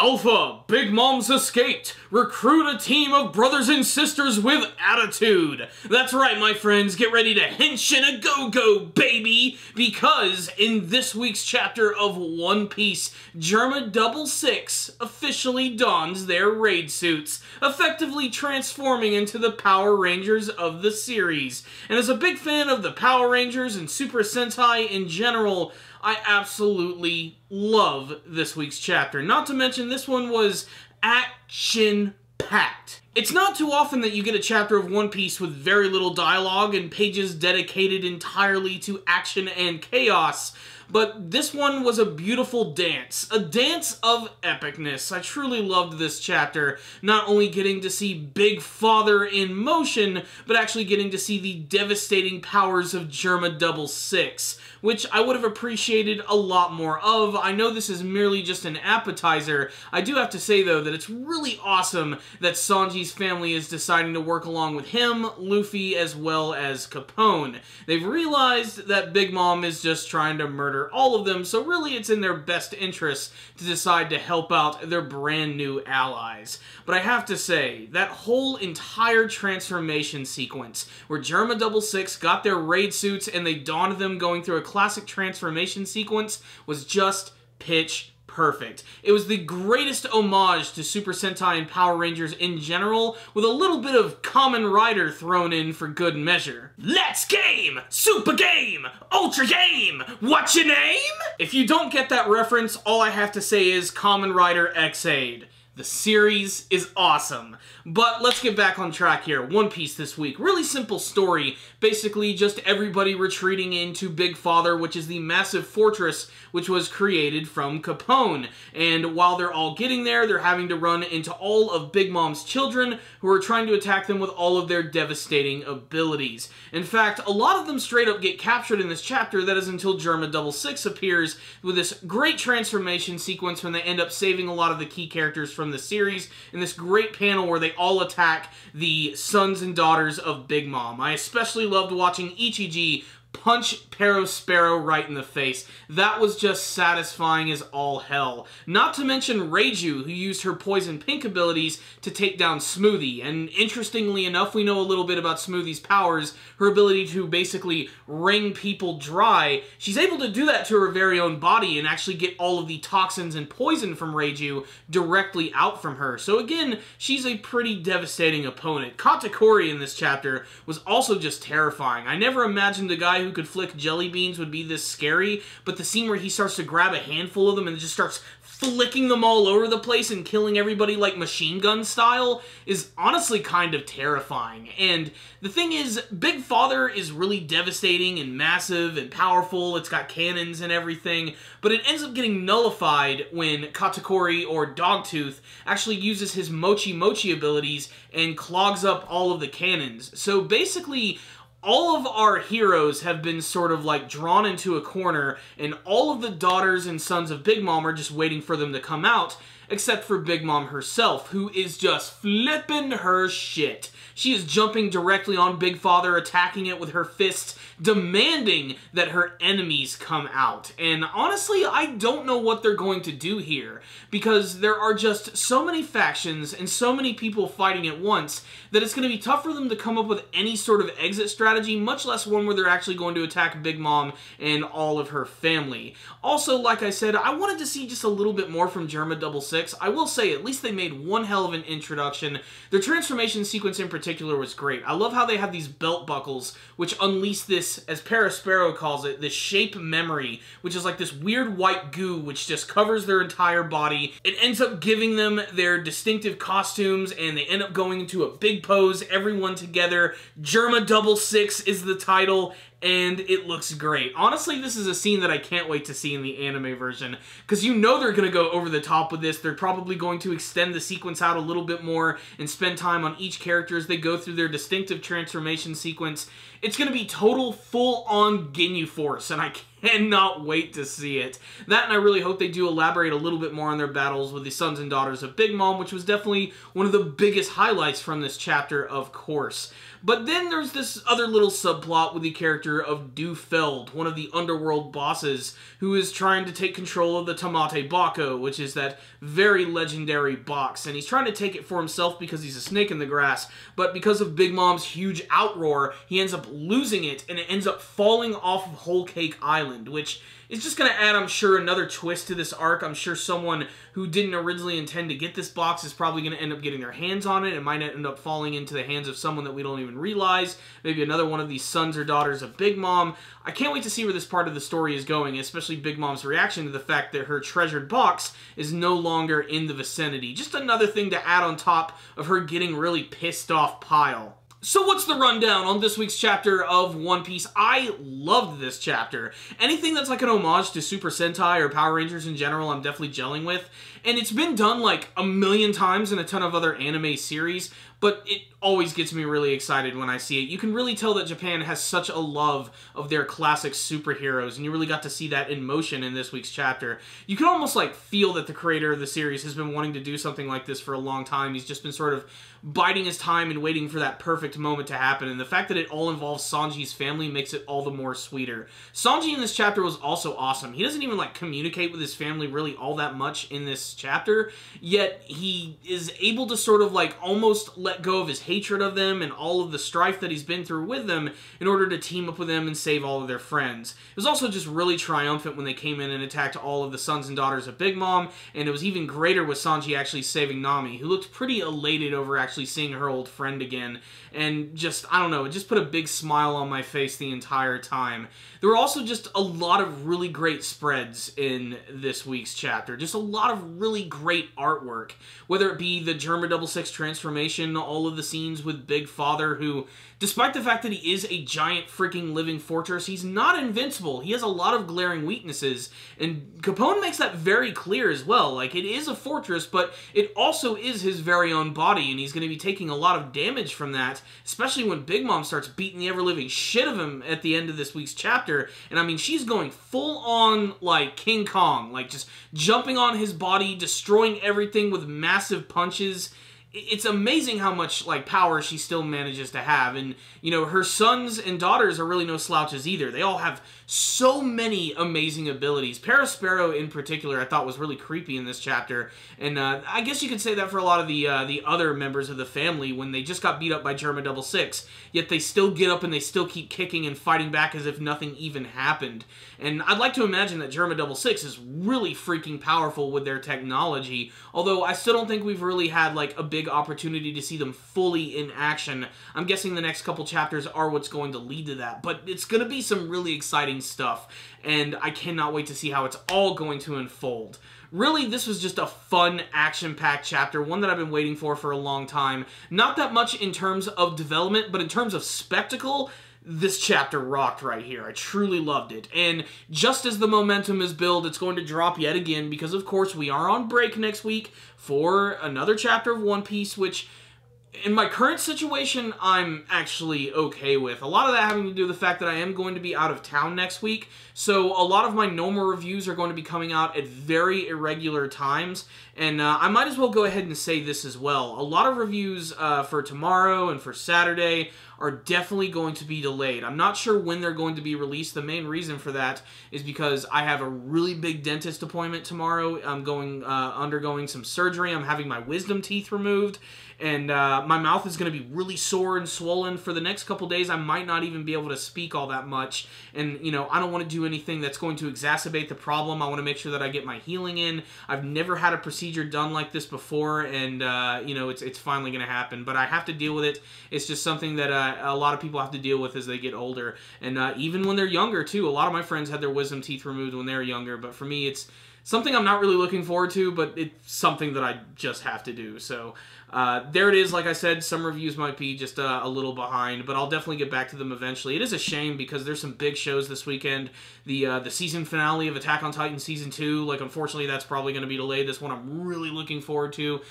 Alpha, Big Mom's escaped. Recruit a team of brothers and sisters with attitude. That's right, my friends, get ready to henshin a go-go, baby! Because in this week's chapter of One Piece, Germa 66 officially dons their raid suits, effectively transforming into the Power Rangers of the series. And as a big fan of the Power Rangers and Super Sentai in general, I absolutely love this week's chapter. Not to mention, this one was action-packed. It's not too often that you get a chapter of One Piece with very little dialogue and pages dedicated entirely to action and chaos, but this one was a beautiful dance. A dance of epicness. I truly loved this chapter, not only getting to see Big Father in motion, but actually getting to see the devastating powers of Germa 66, which I would have appreciated a lot more of. I know this is merely just an appetizer. I do have to say, though, that it's really awesome that Sanji's family is deciding to work along with him, Luffy, as well as Capone. They've realized that Big Mom is just trying to murder all of them, so really it's in their best interest to decide to help out their brand new allies. But I have to say, that whole entire transformation sequence, where Germa 66 got their raid suits and they donned them going through a classic transformation sequence, was just pitch perfect. It was the greatest homage to Super Sentai and Power Rangers in general, with a little bit of Kamen Rider thrown in for good measure. Let's game! Super game! Ultra game! What's your name? If you don't get that reference, all I have to say is Kamen Rider X-Aid. The series is awesome. But let's get back on track here. One Piece this week. Really simple story. Basically just everybody retreating into Big Father, which is the massive fortress which was created from Capone. And while they're all getting there, they're having to run into all of Big Mom's children who are trying to attack them with all of their devastating abilities. In fact, a lot of them straight up get captured in this chapter. That is until Germa 66 appears with this great transformation sequence when they end up saving a lot of the key characters from the series in this great panel where they all attack the sons and daughters of Big Mom. I especially loved watching Ichiji punch Sparrow right in the face. That was just satisfying as all hell. Not to mention Reiju, who used her Poison Pink abilities to take down Smoothie. And interestingly enough, we know a little bit about Smoothie's powers, her ability to basically wring people dry. She's able to do that to her very own body and actually get all of the toxins and poison from Reiju directly out from her. So again, she's a pretty devastating opponent. Katakuri in this chapter was also just terrifying. I never imagined a guy who could flick jelly beans would be this scary, but the scene where he starts to grab a handful of them and just starts flicking them all over the place and killing everybody like machine gun style is honestly kind of terrifying. And the thing is, Big Father is really devastating and massive and powerful. It's got cannons and everything, but it ends up getting nullified when Katakuri, or Dogtooth, actually uses his Mochi Mochi abilities and clogs up all of the cannons. So basically, all of our heroes have been sort of like drawn into a corner, and all of the daughters and sons of Big Mom are just waiting for them to come out, except for Big Mom herself, who is just flipping her shit. She is jumping directly on Big Father, attacking it with her fists, demanding that her enemies come out. And honestly, I don't know what they're going to do here, because there are just so many factions and so many people fighting at once that it's going to be tough for them to come up with any sort of exit strategy, much less one where they're actually going to attack Big Mom and all of her family. Also, like I said, I wanted to see just a little bit more from Germa 66. I will say, at least they made one hell of an introduction. Their transformation sequence in particular was great. I love how they have these belt buckles, which unleash this, as Sparrow calls it, this shape memory, which is like this weird white goo which just covers their entire body. It ends up giving them their distinctive costumes, and they end up going into a big pose, everyone together. Germa 66 is the title, and it looks great. Honestly, this is a scene that I can't wait to see in the anime version, because you know they're going to go over the top with this. They're probably going to extend the sequence out a little bit more and spend time on each character as they go through their distinctive transformation sequence. It's going to be total, full-on Ginyu Force, and I cannot wait to see it. That, and I really hope they do elaborate a little bit more on their battles with the sons and daughters of Big Mom, which was definitely one of the biggest highlights from this chapter, of course. But then there's this other little subplot with the character of Feld, one of the underworld bosses, who is trying to take control of the Tamate Bako, which is that very legendary box. And he's trying to take it for himself because he's a snake in the grass, but because of Big Mom's huge outroar, he ends up losing it, and it ends up falling off of Whole Cake Island, which is just going to add, I'm sure, another twist to this arc. I'm sure someone who didn't originally intend to get this box is probably going to end up getting their hands on it. It might end up falling into the hands of someone that we don't even realize. Maybe another one of these sons or daughters of Big Mom. I can't wait to see where this part of the story is going, especially Big Mom's reaction to the fact that her treasured box is no longer in the vicinity. Just another thing to add on top of her getting really pissed off pile. So what's the rundown on this week's chapter of One Piece? I loved this chapter. Anything that's like an homage to Super Sentai or Power Rangers in general, I'm definitely gelling with. And it's been done like a million times in a ton of other anime series, but it always gets me really excited when I see it. You can really tell that Japan has such a love of their classic superheroes, and you really got to see that in motion in this week's chapter. You can almost like feel that the creator of the series has been wanting to do something like this for a long time. He's just been sort of biding his time and waiting for that perfect moment to happen, and the fact that it all involves Sanji's family makes it all the more sweeter. Sanji in this chapter was also awesome. He doesn't even like communicate with his family really all that much in this chapter, yet he is able to sort of like almost let go of his hatred of them and all of the strife that he's been through with them in order to team up with them and save all of their friends. It was also just really triumphant when they came in and attacked all of the sons and daughters of Big Mom, and it was even greater with Sanji actually saving Nami, who looked pretty elated over actually seeing her old friend again, and just, I don't know, it just put a big smile on my face the entire time. There were also just a lot of really great spreads in this week's chapter. Just a lot of really great artwork. Whether it be the Germa 66 transformation, all of the scenes with Big Father, who, despite the fact that he is a giant freaking living fortress, he's not invincible. He has a lot of glaring weaknesses, and Capone makes that very clear as well. Like, it is a fortress, but it also is his very own body, and he's going to be taking a lot of damage from that, especially when Big Mom starts beating the ever-living shit of him at the end of this week's chapter. And I mean, she's going full-on, like, King Kong, like, just jumping on his body, destroying everything with massive punches. It's amazing how much, like, power she still manages to have, and, you know, her sons and daughters are really no slouches either. They all have so many amazing abilities. Parasparrow, in particular, I thought was really creepy in this chapter, and I guess you could say that for a lot of the other members of the family when they just got beat up by Germa 66, yet they still get up and they still keep kicking and fighting back as if nothing even happened. And I'd like to imagine that Germa 66 is really freaking powerful with their technology, although I still don't think we've really had, like, a big opportunity to see them fully in action. I'm guessing the next couple chapters are what's going to lead to that, but it's going to be some really exciting stuff, and I cannot wait to see how it's all going to unfold. Really, this was just a fun, action-packed chapter, one that I've been waiting for a long time. Not that much in terms of development, but in terms of spectacle, this chapter rocked right here. I truly loved it. And just as the momentum is built, it's going to drop yet again, because of course we are on break next week for another chapter of One Piece, which in my current situation, I'm actually okay with. A lot of that having to do with the fact that I am going to be out of town next week, so a lot of my normal reviews are going to be coming out at very irregular times, and I might as well go ahead and say this as well. A lot of reviews for tomorrow and for Saturday are definitely going to be delayed. I'm not sure when they're going to be released. The main reason for that is because I have a really big dentist appointment tomorrow. I'm undergoing some surgery. I'm having my wisdom teeth removed, and my mouth is going to be really sore and swollen for the next couple days. I might not even be able to speak all that much, and, you know, I don't want to do anything that's going to exacerbate the problem. I want to make sure that I get my healing in. I've never had a procedure done like this before, and, you know, it's finally going to happen, but I have to deal with it. It's just something that a lot of people have to deal with as they get older, and even when they're younger, too. A lot of my friends had their wisdom teeth removed when they were younger, but for me, it's something I'm not really looking forward to, but it's something that I just have to do. So there it is. Like I said, some reviews might be just a little behind, but I'll definitely get back to them eventually. It is a shame because there's some big shows this weekend. The season finale of Attack on Titan Season 2, like, unfortunately, that's probably going to be delayed. This one I'm really looking forward to.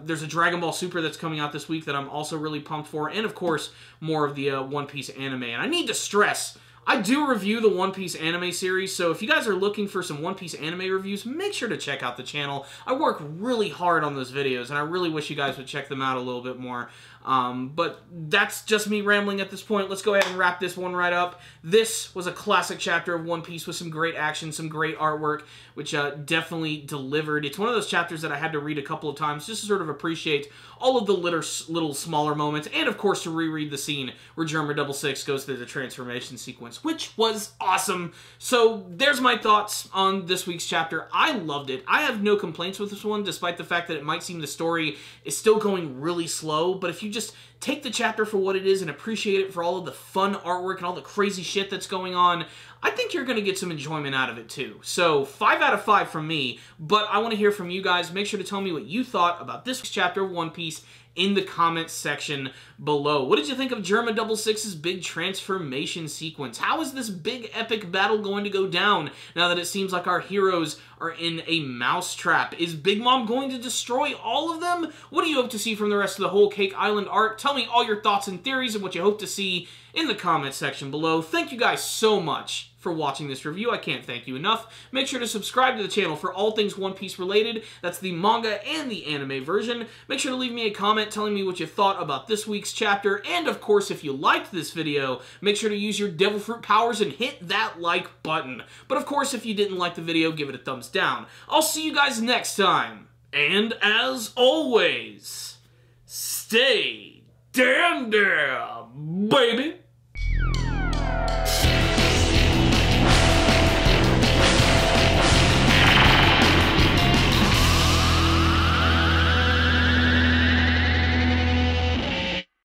There's a Dragon Ball Super that's coming out this week that I'm also really pumped for, and, of course, more of the One Piece anime. And I need to stress, I do review the One Piece anime series, so if you guys are looking for some One Piece anime reviews, make sure to check out the channel. I work really hard on those videos, and I really wish you guys would check them out a little bit more. But that's just me rambling at this point. Let's go ahead and wrap this one right up. This was a classic chapter of One Piece with some great action, some great artwork, which definitely delivered. It's one of those chapters that I had to read a couple of times just to sort of appreciate all of the little smaller moments, and of course to reread the scene where Germa 66 goes through the transformation sequence, which was awesome. So there's my thoughts on this week's chapter. I loved it. I have no complaints with this one, despite the fact that it might seem the story is still going really slow, but if you just take the chapter for what it is and appreciate it for all of the fun artwork and all the crazy shit that's going on, I think you're going to get some enjoyment out of it too. So 5 out of 5 from me, but I want to hear from you guys. Make sure to tell me what you thought about this chapter of One Piece in the comments section below. What did you think of Germa 66's big transformation sequence? How is this big epic battle going to go down now that it seems like our heroes are in a mousetrap? Is Big Mom going to destroy all of them? What do you hope to see from the rest of the Whole Cake Island arc? Tell me all your thoughts and theories and what you hope to see in the comments section below. Thank you guys so much for watching this review. I can't thank you enough. Make sure to subscribe to the channel for all things One Piece related. That's the manga and the anime version. Make sure to leave me a comment telling me what you thought about this week's chapter. And of course, if you liked this video, make sure to use your devil fruit powers and hit that like button. But of course, if you didn't like the video, give it a thumbs down. I'll see you guys next time. And as always, stay damn, baby.